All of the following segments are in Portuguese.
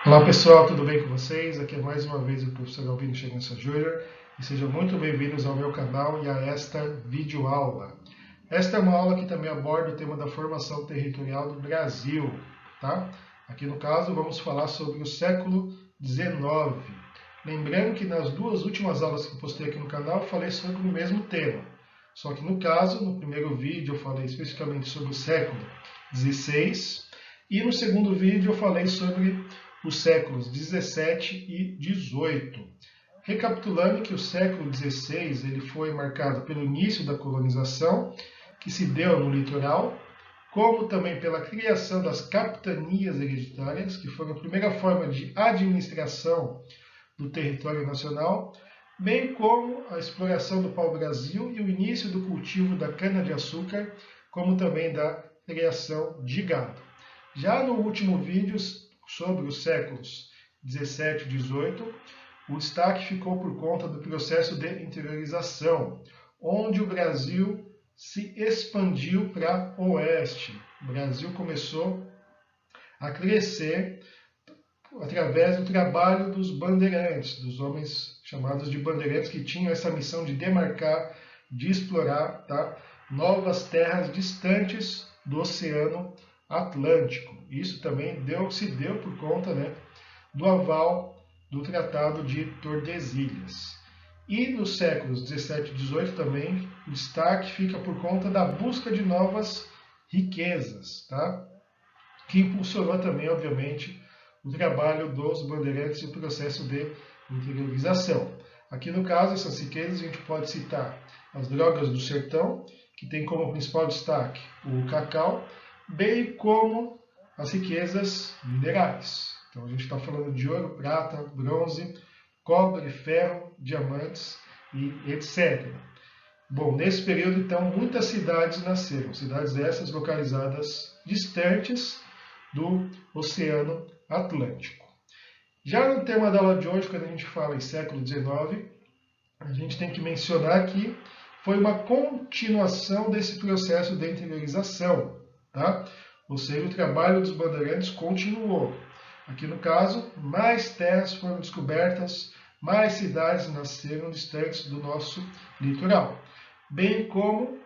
Olá pessoal, tudo bem com vocês? Aqui é mais uma vez o professor Albino Chegança Júnior e sejam muito bem-vindos ao meu canal e a esta videoaula. Esta é uma aula que também aborda o tema da formação territorial do Brasil, tá? Aqui no caso vamos falar sobre o século XIX. Lembrando que nas duas últimas aulas que eu postei aqui no canal eu falei sobre o mesmo tema. Só que no caso, no primeiro vídeo eu falei especificamente sobre o século XVI e no segundo vídeo eu falei sobre os séculos 17 e 18. Recapitulando que o século XVI ele foi marcado pelo início da colonização, que se deu no litoral, como também pela criação das capitanias hereditárias, que foram a primeira forma de administração do território nacional, bem como a exploração do pau-brasil e o início do cultivo da cana-de-açúcar, como também da criação de gado. Já no último vídeo, sobre os séculos 17 e 18, o destaque ficou por conta do processo de interiorização, onde o Brasil se expandiu para o oeste. O Brasil começou a crescer através do trabalho dos bandeirantes, dos homens chamados de bandeirantes, que tinham essa missão de demarcar, de explorar, tá, novas terras distantes do Oceano Atlântico. Isso também se deu por conta, né, do aval do Tratado de Tordesilhas. E nos séculos 17 e 18 também o destaque fica por conta da busca de novas riquezas, tá? Que impulsionou também, obviamente, o trabalho dos bandeirantes e o processo de interiorização. Aqui no caso, essas riquezas a gente pode citar as drogas do sertão, que tem como principal destaque o cacau, bem como as riquezas minerais. Então a gente está falando de ouro, prata, bronze, cobre, ferro, diamantes e etc. Bom, nesse período, então, muitas cidades nasceram, cidades essas localizadas distantes do Oceano Atlântico. Já no tema da aula de hoje, quando a gente fala em século XIX, a gente tem que mencionar que foi uma continuação desse processo de interiorização, tá? Ou seja, o trabalho dos bandeirantes continuou. Aqui no caso, mais terras foram descobertas, mais cidades nasceram distantes do nosso litoral, bem como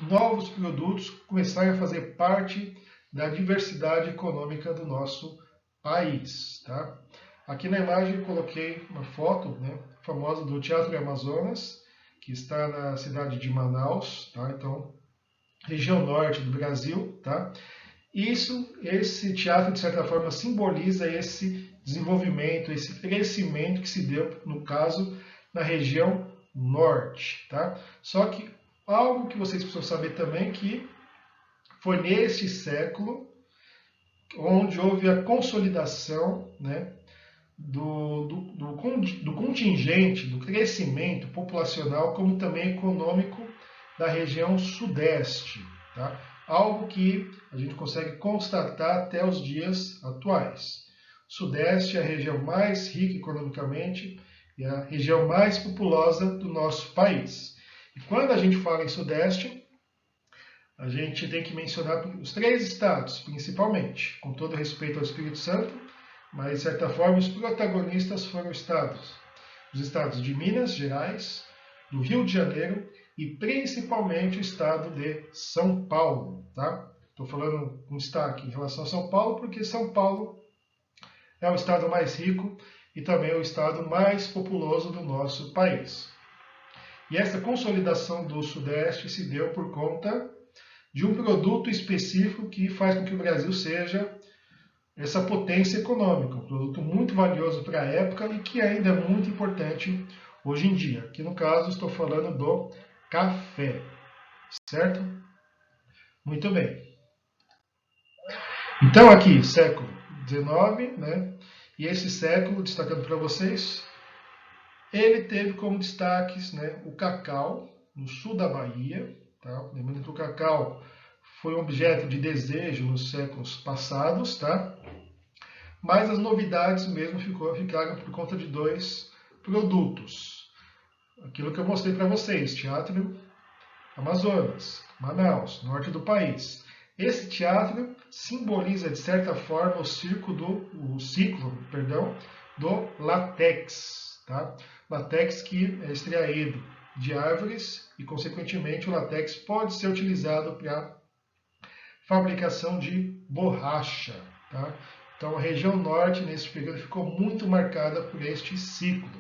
novos produtos começaram a fazer parte da diversidade econômica do nosso país. Tá? Aqui na imagem eu coloquei uma foto, né, famosa do Teatro Amazonas, que está na cidade de Manaus, tá? Então, região norte do Brasil. Tá? Esse teatro, de certa forma, simboliza esse desenvolvimento, esse crescimento que se deu, no caso, na região norte. Tá? Só que algo que vocês precisam saber também que foi neste século onde houve a consolidação, né, do contingente, do crescimento populacional, como também econômico da região sudeste. Tá? Algo que a gente consegue constatar até os dias atuais. Sudeste é a região mais rica economicamente e a região mais populosa do nosso país. E quando a gente fala em Sudeste, a gente tem que mencionar os três estados, principalmente, com todo respeito ao Espírito Santo, mas, de certa forma, os protagonistas foram os estados de Minas Gerais, do Rio de Janeiro e, principalmente, o estado de São Paulo. Tá? Estou falando com destaque em relação a São Paulo, porque São Paulo é o estado mais rico e também o estado mais populoso do nosso país. E essa consolidação do Sudeste se deu por conta de um produto específico que faz com que o Brasil seja essa potência econômica, um produto muito valioso para a época e que ainda é muito importante hoje em dia. Aqui no caso estou falando do café, certo? Muito bem. Então aqui, século XIX, né? E esse século, destacando para vocês, ele teve como destaques, né, o cacau no sul da Bahia. Tá? Lembrando que o cacau foi um objeto de desejo nos séculos passados, tá? Mas as novidades mesmo ficaram por conta de dois produtos. Aquilo que eu mostrei para vocês, Teatro Amazonas, Manaus, norte do país. Esse teatro simboliza, de certa forma, o ciclo do látex. Tá? Látex que é extraído de árvores e, consequentemente, o látex pode ser utilizado para fabricação de borracha. Tá? Então, a região norte, nesse período, ficou muito marcada por este ciclo,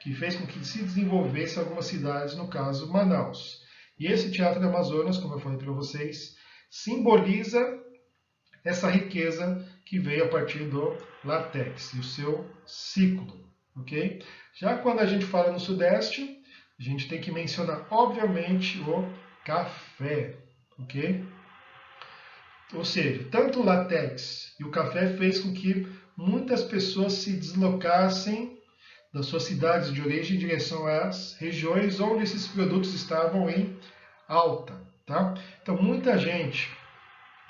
que fez com que se desenvolvesse algumas cidades, no caso, Manaus. E esse Teatro do Amazonas, como eu falei para vocês, simboliza essa riqueza que veio a partir do látex e o seu ciclo. Ok? Já quando a gente fala no Sudeste, a gente tem que mencionar, obviamente, o café. Ok? Ou seja, tanto o látex e o café fez com que muitas pessoas se deslocassem das suas cidades de origem em direção às regiões onde esses produtos estavam em alta. Tá? Então, muita gente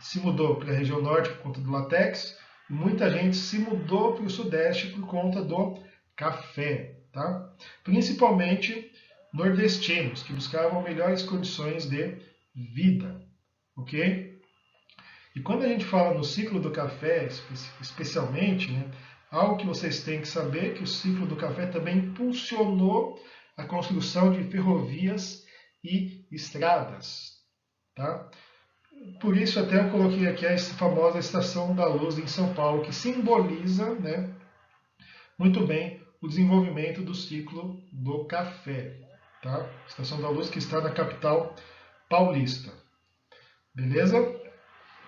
se mudou para a região norte por conta do látex e muita gente se mudou para o sudeste por conta do café. Tá? Principalmente nordestinos, que buscavam melhores condições de vida. Ok? E quando a gente fala no ciclo do café, especialmente, né, algo que vocês têm que saber é que o ciclo do café também impulsionou a construção de ferrovias e estradas. Tá? Por isso até eu coloquei aqui a famosa Estação da Luz em São Paulo, que simboliza, né, muito bem o desenvolvimento do ciclo do café. Tá? Estação da Luz que está na capital paulista. Beleza?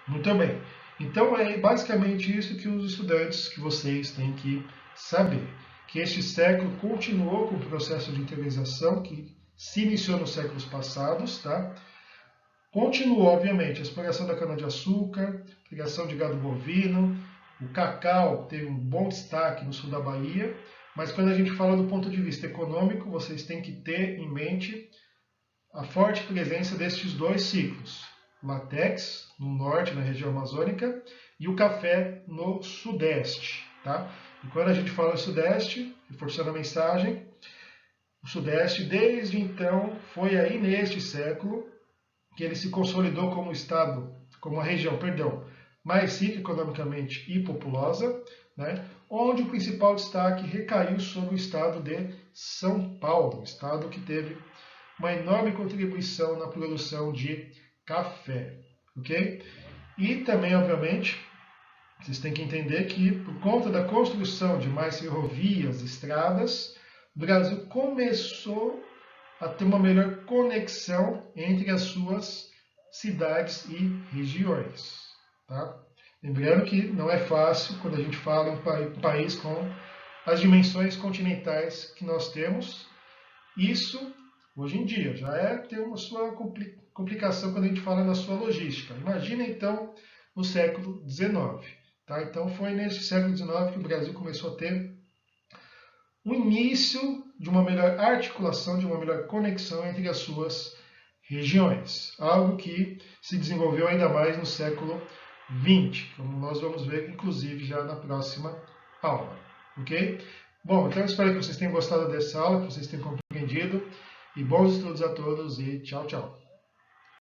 Muito bem. Então é basicamente isso que os estudantes, que vocês têm que saber. Que este século continuou com o processo de industrialização que se iniciou nos séculos passados, tá? Continuou, obviamente, a exploração da cana-de-açúcar, criação de gado bovino, o cacau teve um bom destaque no sul da Bahia, mas quando a gente fala do ponto de vista econômico, vocês têm que ter em mente a forte presença destes dois ciclos. Látex, no norte, na região amazônica, e o café no sudeste. Tá? E quando a gente fala sudeste, reforçando a mensagem, o sudeste, desde então, foi aí neste século que ele se consolidou como estado, como uma região, mais rica economicamente e populosa, né? Onde o principal destaque recaiu sobre o estado de São Paulo, um estado que teve uma enorme contribuição na produção de café, ok? E também, obviamente, vocês têm que entender que, por conta da construção de mais ferrovias, estradas, o Brasil começou a ter uma melhor conexão entre as suas cidades e regiões. Tá? Lembrando que não é fácil quando a gente fala em um país com as dimensões continentais que nós temos. Isso, hoje em dia, já tem uma sua complicação quando a gente fala na sua logística. Imagina, então, no século XIX. Tá? Então, foi nesse século XIX que o Brasil começou a ter o início de uma melhor articulação, de uma melhor conexão entre as suas regiões. Algo que se desenvolveu ainda mais no século XX, como nós vamos ver, inclusive, já na próxima aula. Ok? Bom, então eu espero que vocês tenham gostado dessa aula, que vocês tenham compreendido. E bons estudos a todos e tchau, tchau.